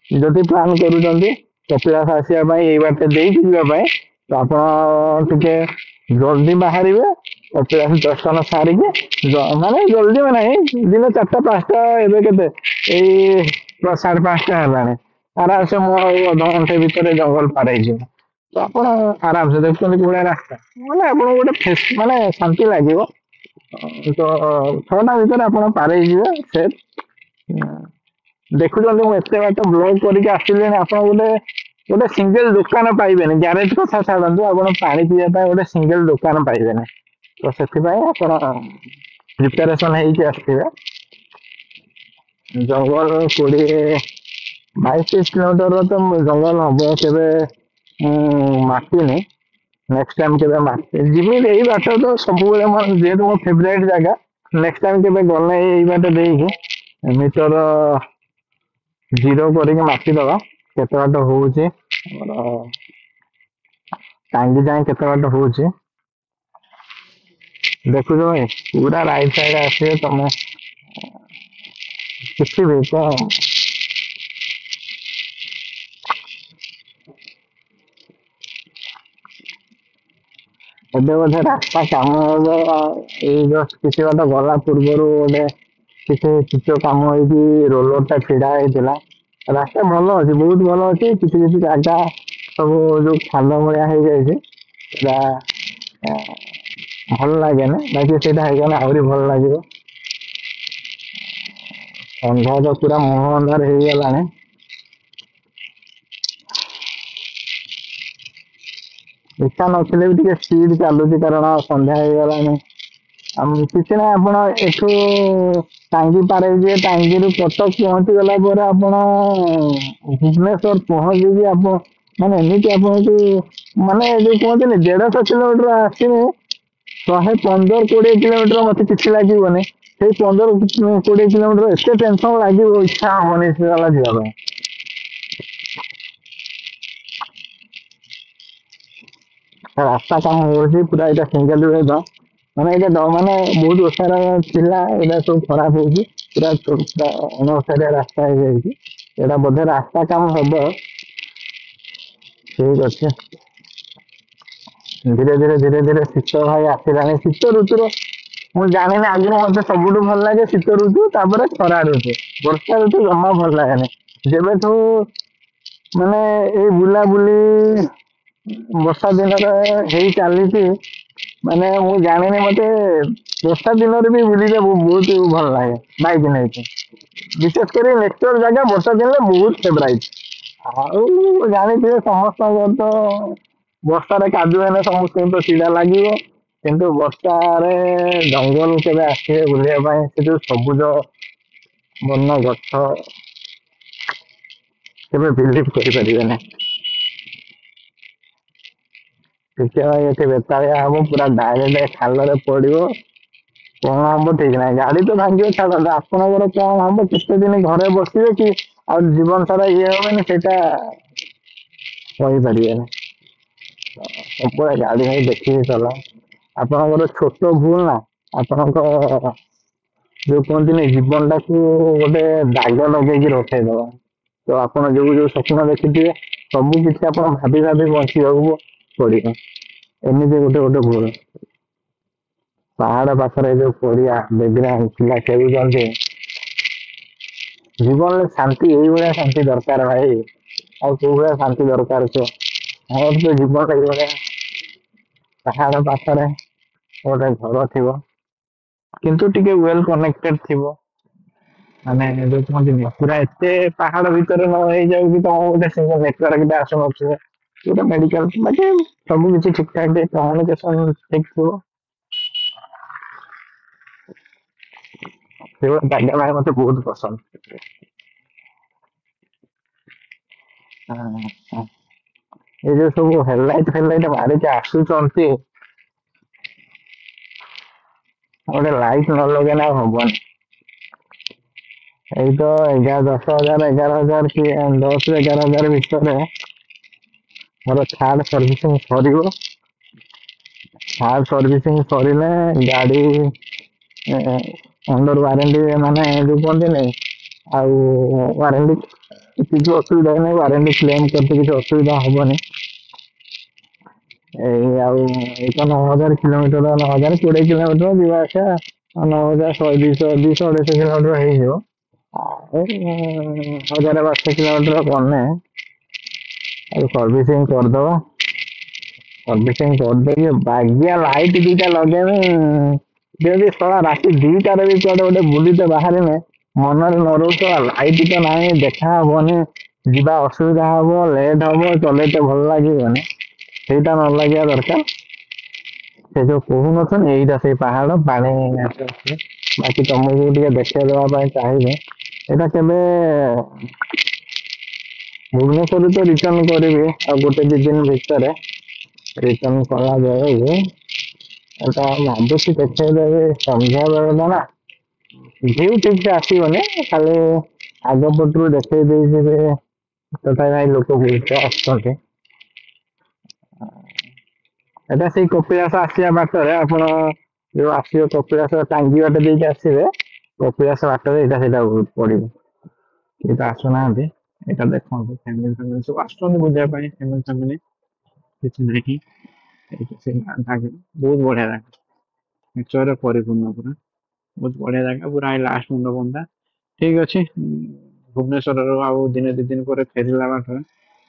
ଯଦି ପ୍ଲାନ୍ କରୁଛନ୍ତି କପିଳାସ ଆସିବା ପାଇଁ, ଏଇ ବାଟେ ଦେଇକି ଯିବା ପାଇଁ, ତ ଆପଣ ଟିକେ ଜଲଦି ବାହାରିବେ। କପିଳାସ ଦର୍ଶନ ସାରିକି ମାନେ ଜଲଦି ନାହିଁ, ଦିନ 4ଟା 5ଟା, ଏବେ କେତେ ଏଇ 5:30 ହେଲାଣି, ଆରାମସେ ମୁଁ ଆଉ ଅଧଘଣ୍ଟେ ଭିତରେ ଜଙ୍ଗଲ ପାର ହେଇଯିବ। ତ ଆପଣ ଆରାମସେ ଦେଖୁଛନ୍ତି କୋଉଭଳିଆ ରାସ୍ତା, ମାନେ ଆପଣଙ୍କୁ ଗୋଟେ ମାନେ ଶାନ୍ତି ଲାଗିବ। ତ 6ଟା ଭିତରେ ଆପଣ ପାର ହେଇଯିବେ ସେଫ୍। ଦେଖୁଛନ୍ତି ମୁଁ ଏତେ ବାଟ ବ୍ଲଗ କରିକି ଆସିଲିଣି, ଆପଣ ଗୋଟେ ସିଙ୍ଗଲ ଦୋକାନ ପାଇବେନି। ଗ୍ୟାରେଜ କଥା ଛାଡନ୍ତୁ, ଆପଣ ପାଣି ପିଇବା ପାଇଁ ଗୋଟେ ସିଙ୍ଗଲ ଦୋକାନ ପାଇବେନି। ତ ସେଥିପାଇଁ ଆପଣ ପ୍ରିପାରେସନ ହେଇକି ଆସିଥିବେ। ଜଙ୍ଗଲ 20-22 କିଲୋମିଟର ତ ଜଙ୍ଗଲ ହବ, କେବେ ମୁଁ ମାପିନି। ନେକ୍ସଟ ଟାଇମ କେବେ ଯିବି ଏଇ ବାଟ ତ ସବୁବେଳେ, ଯେହେତୁ ମୋ ଫେବରାଇଟ ଜାଗା। ନେକ୍ସଟ ଟାଇମ କେବେ ଗଲେ ଏଇ ବାଟ ଦେଇକି ମିଟର ଜିରୋ କରିକି ମାପିଦବା କେତେ ବାଟ ହଉଛି, ଆମର ଟାଙ୍ଗି ଯାଏ କେତେ ବାଟ ହଉଛି। ଦେଖୁଛ ଭାଇ ପୁରା ରାଇଟ ସାଇଡ ଆସିବେ, ତମେ କିଛି ବି କଣ ଏବେ ବୋଧେ ରାସ୍ତା କାମ ହବ। ଏଇ ଜଷ୍ଟ କିଛି ବାଟ ଗଲା ପୂର୍ବରୁ ଗୋଟେ କିଛି କାମ ହେଇକି ରୋଲର ଟା ଛିଡା ହେଇଥିଲା। ରାସ୍ତା ଭଲ ଅଛି, ବହୁତ ଭଲ ଅଛି। କିଛି କିଛି ଜାଗା ସବୁ ଯୋଉ ଖାଲ ଭଳିଆ ହେଇଯାଇଛି, ସେଟା ଭଲ ଲାଗେନି। ବାକି ସେଇଟା ହେଇଗଲେ ଆହୁରି ଭଲ ଲାଗିବ। ସନ୍ଧ୍ୟା ତ ପୁରା ମୁହଁ ଅନ୍ଧାର ହେଇଗଲାଣି। ଇଚ୍ଛା ନଥିଲେ ବି ଟିକେ ସ୍ପିଡ ଚାଲୁଛି, କାରଣ ସନ୍ଧ୍ୟା ହେଇଗଲାଣି। କିଛି ନାହିଁ, ଆପଣ ଏଠୁ ଟାଙ୍ଗି ପାର ହେଇଯିବେ। ଟାଙ୍ଗିରୁ କଟକ ପହଞ୍ଚି ଗଲା ପରେ ଆପଣ ଭୁବନେଶ୍ଵର ପହଞ୍ଚିକି ଆପଣ ମାନେ ଏମିତି ଆପଣଙ୍କୁ ମାନେ ଯୋଉ କୁହନ୍ତିନି 150 କିଲୋମିଟର ଆସିବେ, 115-120 କିଲୋମିଟର ମତେ କିଛି ଲାଗିବନି। ସେଇ 15-20 କିଲୋମିଟର ଏତେ ଟେନସନ ଲାଗିବ, ଇଚ୍ଛା ହବନି ସେ ଜାଗା ଯିବା ପାଇଁ। ରାସ୍ତା କାମ ହଉଛି ପୁରା, ଏଇଟା ସିଙ୍ଗଲ ୱେ ତ, ମାନେ ଏଇଟା ମାନେ ବହୁତ ଓସାର ଥିଲା, ଏଇଟା ସବୁ ଖରାପ ହଉଛି। ପୁରା ଅଣଓସାରିଆ ରାସ୍ତା ହେଇଯାଇଛି। ଏଇଟା ବୋଧେ ରାସ୍ତା କାମ ହବ। ଠିକ ଅଛି। ଧୀରେ ଧୀରେ ଶୀତ ଭାଇ ଆସିଲାଣି। ଶୀତ ଋତୁର ମୁଁ ଜାଣିନି ଆଗରୁ ମତେ ସବୁଠୁ ଭଲ ଲାଗେ ଶୀତ ଋତୁ, ତାପରେ ଖରା ଋତୁ। ବର୍ଷା ଋତୁ ଜମା ଭଲ ଲାଗେନି। ଯେବେଠୁ ମାନେ ଏଇ ବୁଲାବୁଲି ବର୍ଷା ଦିନରେ ହେଇ ଚାଲିଛି, ମାନେ ମୁଁ ଜାଣିନି ମତେ ବର୍ଷା ଦିନରେ ବି ବୁଲିଲେ ବହୁତ ଭଲ ଲାଗେ ବାଇକ୍ ନେଇକି। ବିଶେଷ କରି ନେଚର ଜାଗା ବର୍ଷା ଦିନରେ ବହୁତ ଫେଭରାଇଟ୍। ଆଉ ଜାଣିଥିବେ ସମସ୍ତଙ୍କର ତ ବର୍ଷାରେ କାଦୁଅ ହେଲେ ସମସ୍ତଙ୍କୁ ତ ଚିଡା ଲାଗିବ। କିନ୍ତୁ ବର୍ଷାରେ ଜଙ୍ଗଲ କେବେ ଆସିବେ ବୁଲିବା ପାଇଁ, ସେ ଯୋଉ ସବୁଜ ବନ ଗଛ କେବେ ବିଲିଭ୍ କରିପାରିବେନି। ଟିକେ ଭାଇ ଏଠି ବେତାଳିଆ ହବ, ପୁରା ଡାଇରେକ୍ଟ ଖାଲରେ ପଡିବ। କଣ ହବ ଠିକ ନାହିଁ। ଗାଡି ତ ଭାଙ୍ଗିବ ଛାଡନ୍ତୁ, ଆପଣଙ୍କର କଣ ହବ, କେତେ ଦିନ ଘରେ ବସିବେ କି ଆଉ ଜୀବନ ସାରା ଇଏ ହବନି ସେଇଟା କହିପାରିବେନି। ସବୁବେଳେ ଗାଡି ନେଇ ଦେଖିକି ଚଲାଅ। ଆପଣଙ୍କର ଛୋଟ ଭୁଲ ନା ଆପଣଙ୍କ ଯୋଉ କୁହନ୍ତିନି ଜୀବନଟାକୁ ଗୋଟେ ଦାଗ ଲଗେଇକି ରଖେଇଦବ। ତ ଆପଣ ଯୋଉ ଯୋଉ ସ୍ୱପ୍ନ ଦେଖିଥିବେ ସବୁ କିଛି ଆପଣ ଭାବି ଭାବି ବଞ୍ଚିବାକୁ ପଡିବ। ଏମିତି ଗୋଟେ ଗୋଟେ ଭୁଲ। ପାହାଡ ପାଖରେ ଯୋଉ ପଡିଆ ବେଗ୍ରାଉଣ୍ଡ ପିଲା ଖେଳୁଛନ୍ତି, ଜୀବନରେ ଶାନ୍ତି ଏଇଭଳିଆ ଶାନ୍ତି ଦରକାର ଭାଇ। ଆଉ କୋଉ ଭଳିଆ ଶାନ୍ତି ଦରକାର କୁହ? ମୋର ତ ଜୀବନ ଏଇଭଳିଆ ପାହାଡ ପାଖରେ ଗୋଟେ ଘର ଥିବ, କିନ୍ତୁ ଟିକେ ୱେଲ୍ କନେକ୍ଟେଡ ଥିବ। ମାନେ ଯୋଉ କୁହନ୍ତିନି ପୁରା ଏତେ ପାହାଡ ଭିତରେ ନ ହେଇଯାଉ କି ତମ ଗୋଟେ ସିଙ୍ଗଲ ନେଟୱାର୍କ ଟା ଆସୁନଥିବ। ଗୋଟେ ମେଡିକାଲ ବାକି ସବୁ କିଛି ଠିକ ଠାକ କମ୍ୟୁନିକେସନ ଠିକ ଥିବ। ସେଇଭଳିଆ ଜାଗା ଭାଇ ମତେ ବହୁତ ପସନ୍ଦ। ହଁ, ହଁ। ଏଇ ଯୋଉ ସବୁ ହେଡଲାଇଟ ଫେଡଲାଇଟ ମାରିକି ଆସୁଛନ୍ତି, ଗୋଟେ ଲାଇଟ ନ ଲଗେଇଲେ ଆଉ ହବନି। ଏଇ ତ 10,000 11,000 କି 10 11,000 ଭିତରେ ମୋର ଥାର୍ଡ ସର୍ଭିସିଂ ସରିବ। ଥାର୍ଡ ସର୍ଭିସିଂ ସରିଲେ ଗାଡି ଅଣ୍ଡର ୱାରେଣ୍ଟି, ମାନେ ଯୋଉ କୁହନ୍ତିନି ଆଉ ୱାରେଣ୍ଟି କିଛି ଅସୁବିଧା ନାହିଁ, ୱାରେଣ୍ଟି କ୍ଲେମ କରିତେ କିଛି ଅସୁବିଧା ହବନି। ଏଇ ଆଉ ଏଇ ତ 9,000 କିଲୋମିଟର, 9,000 20 କିଲୋମିଟର ଯିବା ଆସିବା, 9,000 100 200 200 କିଲୋମିଟର ହେଇଯିବ। ଆଉ 1,000 1200 କିଲୋମିଟର ଗଲେ ଆଉ ସର୍ଭିସିଂ କରିଦବା। ସର୍ଭିସିଂ କରିଦେଇକି ବାଗିଆ ଲାଇଟ ଦିଟା ଲଗେଇବେ, ଯେମିତି ଶଳା ରାତି 2ଟାରେ ବି କୁଆଡେ ଗୋଟେ ବୁଲିତେ ବାହାରିଲେ ମନରେ ନ ରହୁଥିବ ଲାଇଟ ତ ନାହିଁ, ଦେଖା ହବନି, ଯିବା ଅସୁବିଧା ହବ, ଲେଟ୍ ହବ, ଚଲେଇତେ ଭଲ ଲାଗିବନି, ସେଇଟା ନ ଲାଗିବା ଦରକାର। ସେ ଯୋଉ କହୁନଥିନି ଏଇଟା ସେଇ ପାହାଡ ପାଣି ଆସୁଛି। ବାକି ତମକୁ ଟିକେ ଦେଖେଇ ଦବା ପାଇଁ ଚାହିଁବେ, ଏଇଟା କେବେ ଭୁବନେଶ୍ୱରରୁ ତ ରିଟର୍ଣ କରିବି ଆଉ ଗୋଟେ 2 ଦିନ ଭିତରେ। ରିଟର୍ଣ କଲା ବେଳକୁ ଏଟା ଭାବୁଛି ଦେଖେଇଦେବି ସନ୍ଧ୍ୟା ବେଳଟା ନା, ଭିଉ ଠିକ ସେ ଆସିବନି, ଖାଲି ଆଗ ପଟରୁ ଦେଖେଇ ଦେଇଯିବେ। ତଥାପି ଭାଇ ଲୋକ ବହୁତ ଆସୁଛନ୍ତି। ଏଟା ସେଇ କପିଳାସ ଆସିବା ବାଟରେ, ଆପଣ ଯୋଉ ଆସିବେ କପିଳାସ ଟାଙ୍ଗି ବାଟ ଦେଇକି ଆସିବେ, କପିଳାସ ବାଟରେ ଏଇଟା ସେଇଟା ପଡିବ। କେହି ତ ଆସୁନାହାନ୍ତି, ଏଇଟା ଦେଖନ୍ତୁ। ଫ୍ୟାମିଲି ଫ୍ୟାମିଲି ସବୁ ଆସୁଛନ୍ତି ବୁଲିବା ପାଇଁ, ଫ୍ୟାମିଲି ଫ୍ୟାମିଲି କିଛି ନାହିଁ। ଏଇଟା ସେ ଜାଗା ବହୁତ ବଢିଆ ଜାଗା, ନେଚରରେ ପରିପୂର୍ଣ୍ଣ ପୁରା, ବହୁତ ବଢିଆ ଜାଗା, ପୁରା ଲାଷ୍ଟ ମୁଣ୍ଡ ବନ୍ଧା। ଠିକ ଅଛି, ଭୁବନେଶ୍ୱରରୁ ଆଉ ଦିନେ 2 ଦିନ ପରେ ଫେରିଲା ବାଟରେ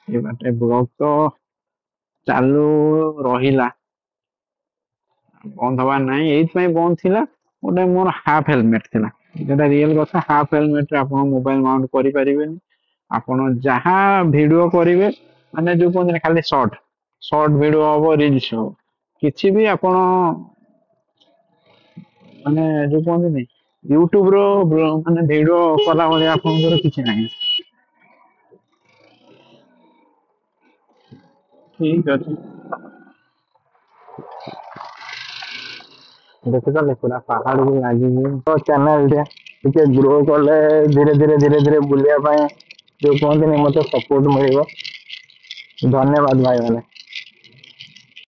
ଏ ବାଟେ ବ୍ଲକ ତ ଚାଲୁ ରହିଲା, ବନ୍ଦ ହବାର ନାହିଁ। ଏଇଥିପାଇଁ ବନ୍ଦ ଥିଲା, ଗୋଟେ ମୋର ହାଫ ହେଲମେଟ ଥିଲା, ଯେଟା ରିଏଲ କଥା। ହାଫ ହେଲମେଟ ରେ ଆପଣ ମୋବାଇଲ ମାଉଣ୍ଟ କରିପାରିବେନି। ଆପଣ ଯାହା ଭିଡିଓ କରିବେ, ମାନେ ଯୋଉ କୁହନ୍ତି ଖାଲି ସର୍ଟ ସର୍ଟ ଭିଡିଓ ହବ, ରିଲ୍ସ ହବ, କିଛି ବି ଆପଣ ମାନେ ଯୋଉ କୁହନ୍ତିନି ୟୁଟ୍ୟୁବ ର ମାନେ ଭିଡିଓ କଲା ଭଳିଆ ଆପଣଙ୍କର କିଛି ନାହିଁ। ଠିକ ଅଛି, ଦେଖୁଛନ୍ତି ପୁରା ପାହାଡକୁ ଲାଗିକି ତ ଚ୍ୟାନେଲ ଟେ ଟିକେ ଗ୍ରୋ କଲେ ଧୀରେ ଧୀରେ ବୁଲିବା ପାଇଁ ଯୋଉ କୁହନ୍ତିନି ମତେ ସପୋର୍ଟ ମିଳିବ। ଧନ୍ୟବାଦ ଭାଇ ମାନେ।